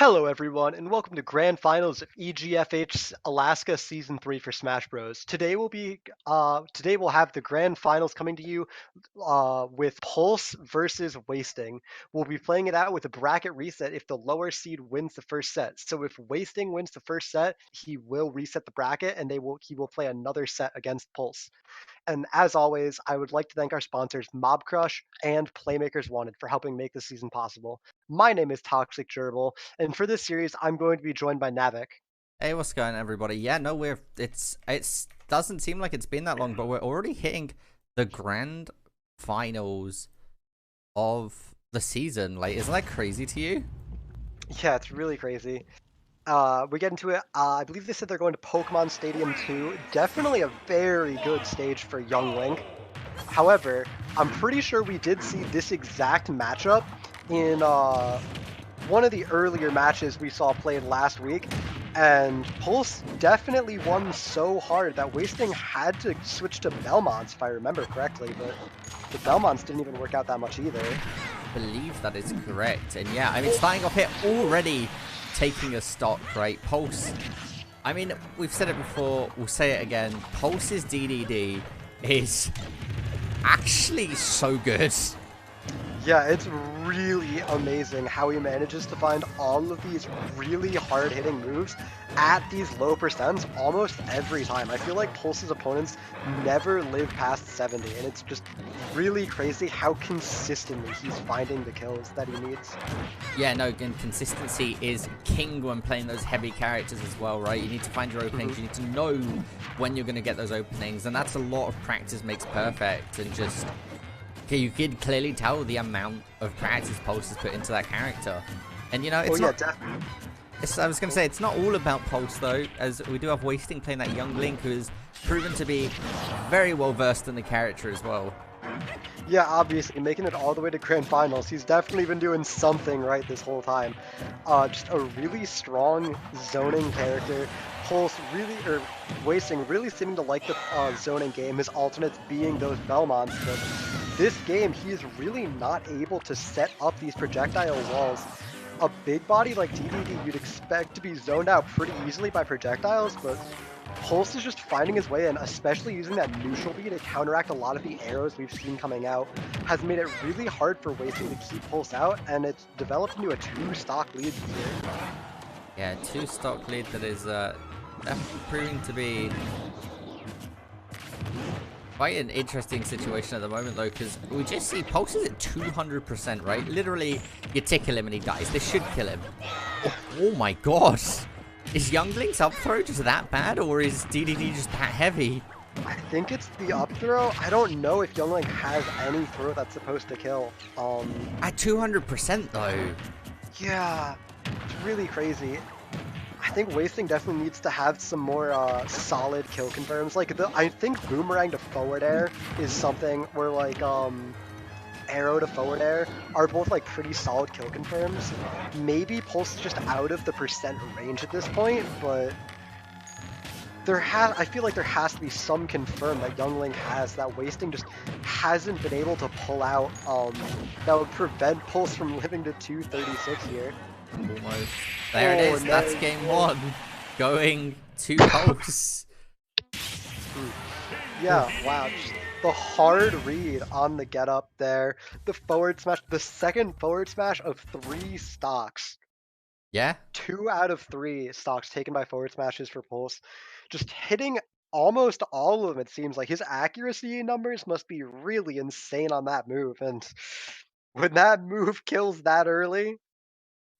Hello, everyone, and welcome to Grand Finals of EGFH Alaska Season 3 for Smash Bros. Today we'll have the Grand Finals coming to you with Pulse versus Wasting. We'll be playing it out with a bracket reset if the lower seed wins the first set. So if Wasting wins the first set, he will reset the bracket, and he will play another set against Pulse. And as always, I would like to thank our sponsors, Mob Crush and Playmakers Wanted, for helping make this season possible. My name is Toxic Gerbil, and for this series, I'm going to be joined by Navik. Hey, what's going on, everybody? Yeah, no, it's doesn't seem like it's been that long, but we're already hitting the grand finals of the season. Like, isn't that crazy to you? Yeah, it's really crazy. We get into it. I believe they said they're going to Pokemon Stadium 2. Definitely a very good stage for Young Link. However, I'm pretty sure we did see this exact matchup in one of the earlier matches we saw played last week, and Pulse definitely won so hard that Wasting had to switch to Belmonts, if I remember correctly, but the Belmonts didn't even work out that much either. I believe that is correct. And yeah, I mean, starting off here already taking a stock, right? Pulse. I mean, we've said it before, we'll say it again. Pulse's DDD is actually so good. Yeah, it's really amazing how he manages to find all of these really hard-hitting moves at these low percents almost every time. I feel like Pulse's opponents never live past 70, and it's just really crazy how consistently he's finding the kills that he needs. Yeah, no, again, consistency is king when playing those heavy characters as well, right? You need to find your openings. You need to know when you're going to get those openings, and that's a lot of practice makes perfect. And just, okay, you can clearly tell the amount of practice Pulse has put into that character. And, you know, it's not... Definitely. I was going to say, it's not all about Pulse, though, as we do have Wasting playing that young Link, who is proven to be very well versed in the character as well. Yeah, obviously, making it all the way to Grand Finals, he's definitely been doing something right this whole time. Just a really strong zoning character. Pulse really, or Wasting, really seeming to like the zoning game, his alternates being those Belmonts, but this game, he is really not able to set up these projectile walls. A big body like DDD, you'd expect to be zoned out pretty easily by projectiles, but Pulse is just finding his way in, especially using that neutral B to counteract a lot of the arrows we've seen coming out, has made it really hard for Wasting to keep Pulse out, and it's developed into a 2-stock lead here. Yeah, 2-stock lead that is definitely proving to be quite an interesting situation at the moment, though, because we just see Pulse is at 200%, right? Literally, you tickle him and he dies. This should kill him. Oh my god. Is Young Link's up throw just that bad, or is DDD just that heavy? I think it's the up throw. I don't know if Young Link has any throw that's supposed to kill. At 200%, though. Yeah, it's really crazy. I think Wasting definitely needs to have some more solid kill confirms. Like I think boomerang to forward air is something where like arrow to forward air are both like pretty solid kill confirms. Maybe Pulse is just out of the percent range at this point, but I feel like there has to be some confirm that Young Link has that Wasting just hasn't been able to pull out that would prevent Pulse from living to 236 here. Almost. There it is. That's game one. Going to Pulse. Yeah, wow. Just the hard read on the get up there. The forward smash, the second forward smash of 3 stocks. Yeah? 2 out of 3 stocks taken by forward smashes for Pulse. Just hitting almost all of them, it seems like. His accuracy numbers must be really insane on that move. And when that move kills that early,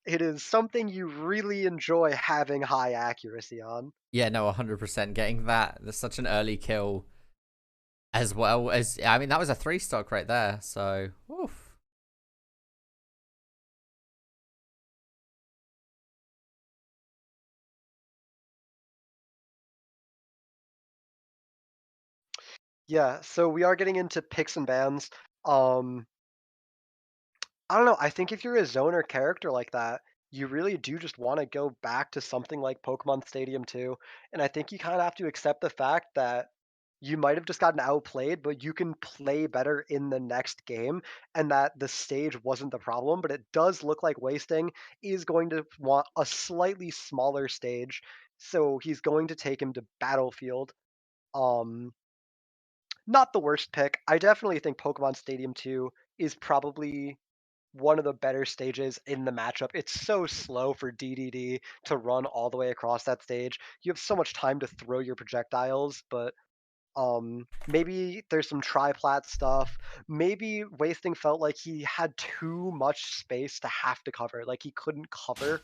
it is something you really enjoy having high accuracy on. Yeah, no, 100%. Getting that's such an early kill. As well as, I mean, that was a 3-stock right there, so, oof. Yeah, so we are getting into picks and bans. Um, I don't know. I think if you're a zoner character like that, you really do just want to go back to something like Pokemon Stadium 2. And I think you kind of have to accept the fact that you might have just gotten outplayed, but you can play better in the next game, and that the stage wasn't the problem. But it does look like Wasting is going to want a slightly smaller stage, so he's going to take him to Battlefield. Um, Not the worst pick. I definitely think Pokemon Stadium 2 is probably one of the better stages in the matchup. It's so slow for DDD to run all the way across that stage. You have so much time to throw your projectiles, but maybe there's some triplat stuff. Maybe Wasting felt like he had too much space to have to cover. Like he couldn't cover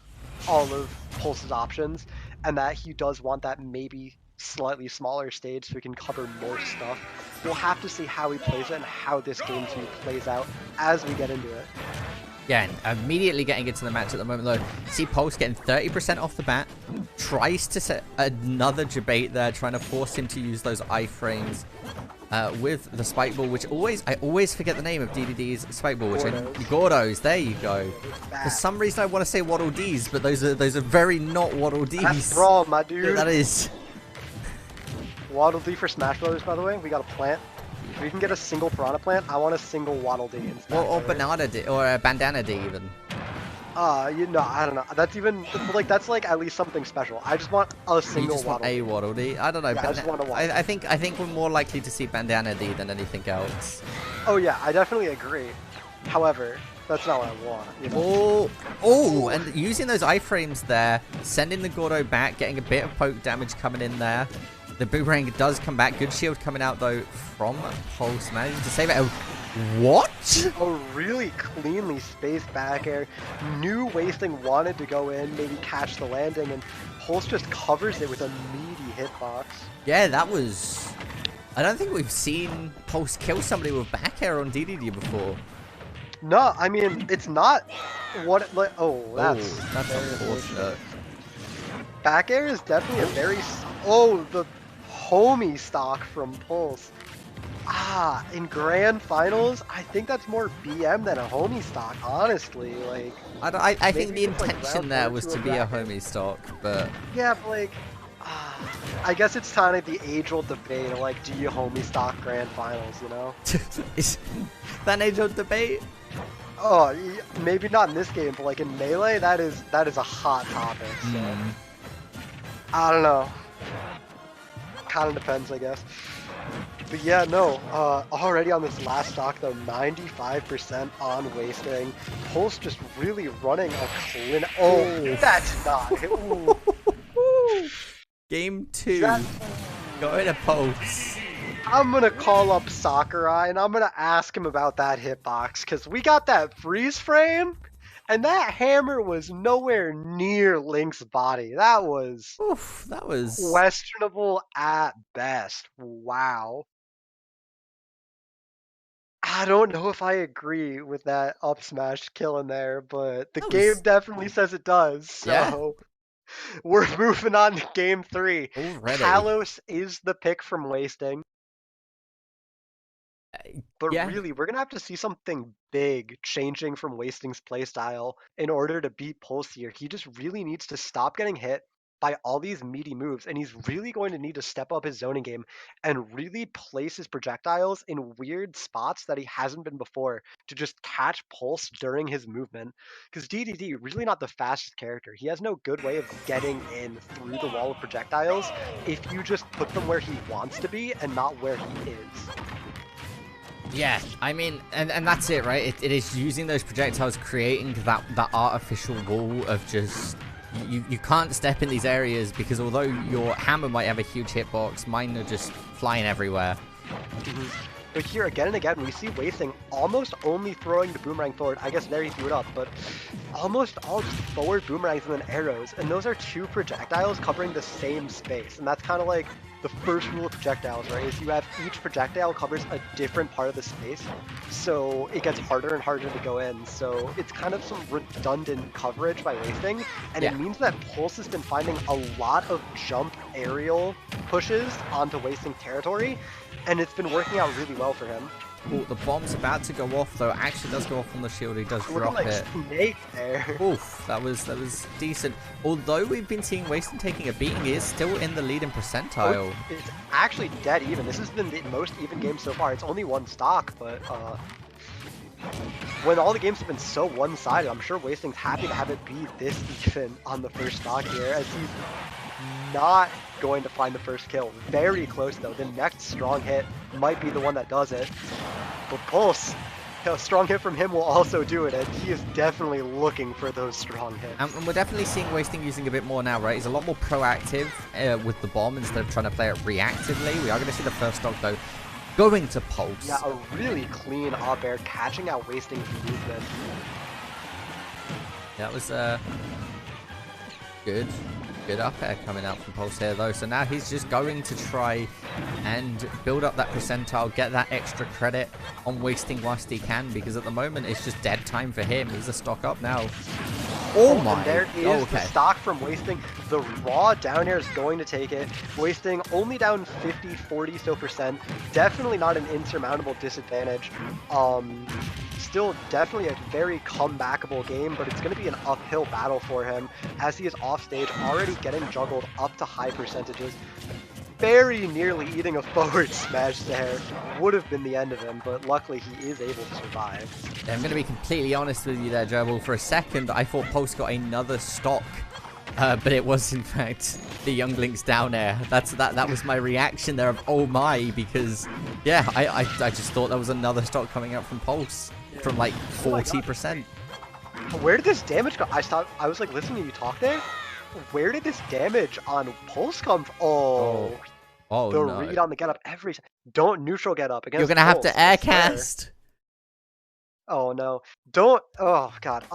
all of Pulse's options, and that he does want that maybe slightly smaller stage so he can cover more stuff. We'll have to see how he plays it and how this game 2 plays out as we get into it. Yeah, and immediately getting into the match at the moment, though. See Pulse getting 30% off the bat. Tries to set another debate there, trying to force him to use those iframes with the Spike Ball, which I always forget the name of DDD's Spike Ball, which Gordos, there you go. For some reason I want to say Waddle Dees, but those are very not Waddle Dees. That's wrong, my dude. Yeah, that is. Waddle Dee for Smash Brothers, by the way. We got a plant. If we can get a single Piranha Plant, I want a single Waddle Dee in Smash Or Banana D, or a Bandana D even. I don't know. That's even like that's like at least something special. I just want a single You just want Waddle a Waddle Dee? I don't know. Yeah, I just want a Waddle. I think we're more likely to see Bandana D than anything else. Oh yeah, I definitely agree. However, that's not what I want. You know? Oh, and using those iframes there, sending the Gordo back, getting a bit of poke damage coming in there. The boomerang does come back. Good shield coming out though from Pulse, managing to save it. What? A really cleanly spaced back air. Knew Wasting wanted to go in, maybe catch the landing, and Pulse just covers it with a meaty hitbox. Yeah, that was... I don't think we've seen Pulse kill somebody with back air on DDD before. No, I mean, it's not what... Like, oh, that's unfortunate. Back air is definitely a very... Oh, the homie stock from Pulse. In grand finals, I think that's more BM than a homie stock, honestly. Like, I think the intention there was to be a homie stock, but... Yeah, but like, I guess it's kind of the age-old debate of like, do you homie stock grand finals, you know? Is that an age-old debate? Oh, maybe not in this game, but like in Melee, that is a hot topic, so... I don't know. Kind of depends, I guess. But yeah, no, already on this last stock though, 95% on Wasting. Pulse just really running a clean... Oh, that's not... Ooh. Game 2. Going to Pulse. I'm gonna call up Sakurai and I'm gonna ask him about that hitbox, because we got that freeze frame, and that hammer was nowhere near Link's body. That was... Oof, that was... questionable at best. Wow. I don't know if I agree with that up smash kill in there, but the game definitely says it does. So we're moving on to game 3. Already. Kalos is the pick from Wasting. But really, we're going to have to see something big changing from Wasting's playstyle in order to beat Pulse here. He just really needs to stop getting hit by all these meaty moves, and he's really going to need to step up his zoning game and really place his projectiles in weird spots that he hasn't been before to just catch Pulse during his movement. Because DDD, really not the fastest character. He has no good way of getting in through the wall of projectiles if you just put them where he wants to be and not where he is. Yeah, I mean, and that's it, right? It is using those projectiles, creating that artificial wall of just... You can't step in these areas because although your hammer might have a huge hitbox, mine are just flying everywhere. But here, again and again, we see Wasting almost only throwing the boomerang forward. I guess there he threw it up, but almost all just forward boomerangs and then arrows. And those are 2 projectiles covering the same space. And that's kind of like the first rule of projectiles, right? Is you have each projectile covers a different part of the space. So it gets harder and harder to go in. So it's kind of some redundant coverage by Wasting. And it means that Pulse has been finding a lot of jump aerial pushes onto Wasting territory. And it's been working out really well for him. Oh, the bomb's about to go off though. Actually does go off on the shield. He does Looking drop like it. Snake there. Oof, that was decent. Although we've been seeing Waston taking a beating, he is still in the leading percentile. It's actually dead even. This has been the most even game so far. It's only one stock, but when all the games have been so one-sided, I'm sure Wasting's happy to have it be this even on the first stock here, as he's not going to find the first kill. Very close though. The next strong hit might be the one that does it. But Pulse, a strong hit from him will also do it, and he is definitely looking for those strong hits. And we're definitely seeing Wasting using a bit more now, right? He's a lot more proactive with the bomb instead of trying to play it reactively. We are going to see the first stock though going to Pulse. Yeah, a really clean up air, catching out Wasting's movement. That was good. Good up air coming out from Pulse here though. So now he's just going to try and build up that percentile, get that extra credit on Wasting whilst he can, because at the moment it's just dead time for him. He's a stock up now. Oh my! And there is the stock from Wasting. The raw down air is going to take it. Wasting only down 50, 40 so percent. Definitely not an insurmountable disadvantage. Still definitely a very comebackable game, but it's going to be an uphill battle for him as he is off stage, already getting juggled up to high percentages. Very nearly eating a forward smash there. Would have been the end of him, but luckily he is able to survive. I'm going to be completely honest with you there, Gerbil. For a second, I thought Pulse got another stock, but it was in fact the Younglings down air. That was my reaction there of oh my, because yeah, I just thought there was another stock coming out from Pulse from like 40%. Where did this damage go? I was like listening to you talk there. Where did this damage on Pulse come from? Oh, the no. read on the get up every. Don't neutral get up against. You're gonna have Pulse, to air cast. Oh no! Don't. Oh god.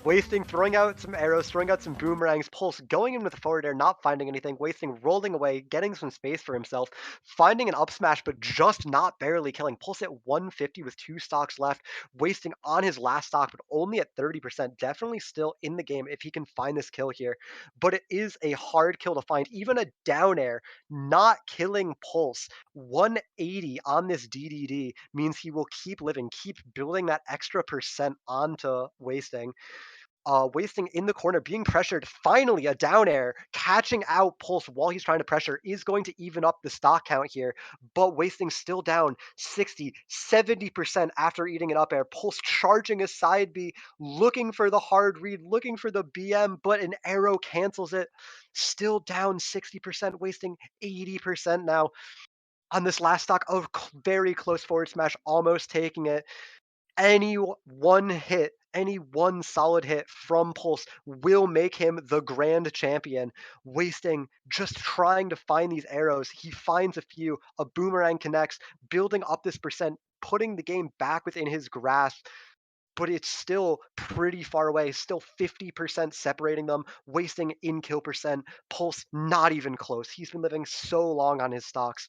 Wasting, throwing out some arrows, throwing out some boomerangs, Pulse going in with the forward air, not finding anything, Wasting rolling away, getting some space for himself, finding an up smash, but just not barely killing. Pulse at 150 with 2 stocks left, Wasting on his last stock, but only at 30%. Definitely still in the game if he can find this kill here. But it is a hard kill to find. Even a down air not killing Pulse. 180 on this DDD means he will keep living, keep building that extra percent onto Wasting. Wasting in the corner, being pressured. Finally, a down air, catching out Pulse while he's trying to pressure is going to even up the stock count here. But Wasting still down 60, 70% after eating an up air. Pulse charging a side B, looking for the hard read, looking for the BM, but an arrow cancels it. Still down 60%, Wasting 80% now. On this last stock, a very close forward smash, almost taking it. Any one hit, any one solid hit from Pulse will make him the grand champion. Wasting, just trying to find these arrows. He finds a few, a boomerang connects, building up this percent, putting the game back within his grasp. But it's still pretty far away, still 50% separating them, Wasting in kill percent. Pulse not even close. He's been living so long on his stocks.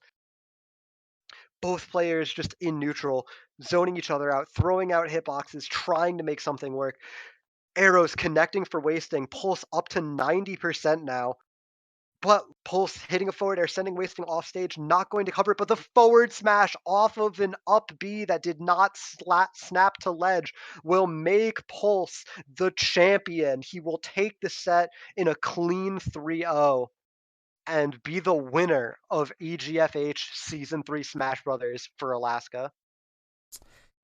Both players just in neutral, zoning each other out, throwing out hitboxes, trying to make something work. Arrows connecting for Wasting, Pulse up to 90% now. But Pulse hitting a forward air, sending Wasting off stage, not going to cover it, but the forward smash off of an up B that did not snap to ledge will make Pulse the champion. He will take the set in a clean 3-0 and be the winner of EGFH Season 3 Smash Brothers for Alaska.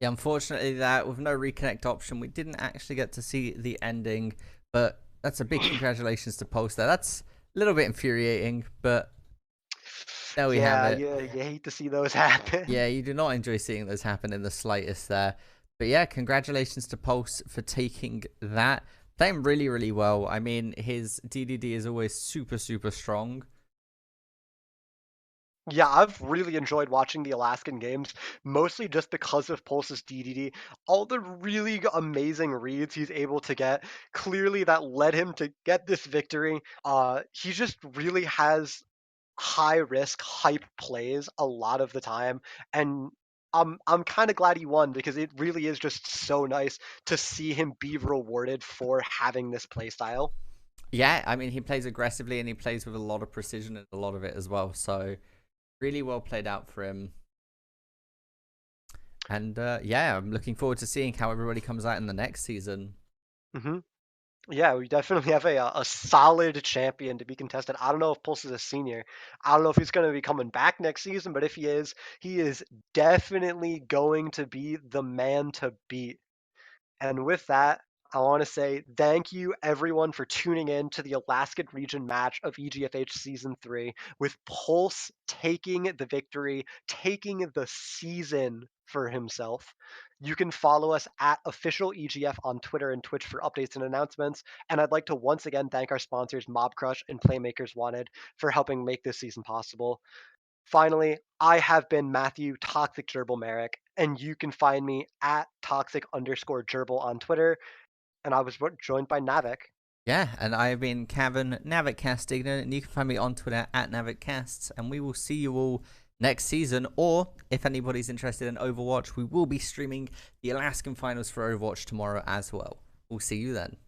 Yeah, unfortunately that with no reconnect option, we didn't actually get to see the ending, but that's a big congratulations to Pulse there. That's a little bit infuriating, but there we have it. Yeah, you hate to see those happen. Yeah, you do not enjoy seeing those happen in the slightest there. But yeah, congratulations to Pulse for taking that. Playing really, really well. I mean, his DDD is always super, super strong. Yeah, I've really enjoyed watching the Alaskan games, mostly just because of Pulse's DDD. All the really amazing reads he's able to get, clearly that led him to get this victory. He just really has high risk, hype plays a lot of the time, and I'm kind of glad he won because it really is just so nice to see him be rewarded for having this play style. Yeah, I mean, he plays aggressively and he plays with a lot of precision and a lot of it as well. So really well played out for him. And yeah, I'm looking forward to seeing how everybody comes out in the next season. Hmm. Yeah, we definitely have a solid champion to be contested. I don't know if Pulse is a senior. I don't know if he's going to be coming back next season, but if he is definitely going to be the man to beat. And with that, I want to say thank you everyone for tuning in to the Alaskan region match of EGFH Season 3 with Pulse taking the victory, taking the season for himself. You can follow us at official EGF on Twitter and Twitch for updates and announcements. And I'd like to once again thank our sponsors, Mob Crush and Playmakers Wanted, for helping make this season possible. Finally, I have been Matthew Toxic Gerbil Merrick, and you can find me at toxic_gerbil on Twitter. And I was joined by Navik. Yeah, and I've been Kevin Navik Castignan, and you can find me on Twitter at NavikCasts, and we will see you all next season. Or if anybody's interested in Overwatch, we will be streaming the Alaskan finals for Overwatch tomorrow as well. We'll see you then.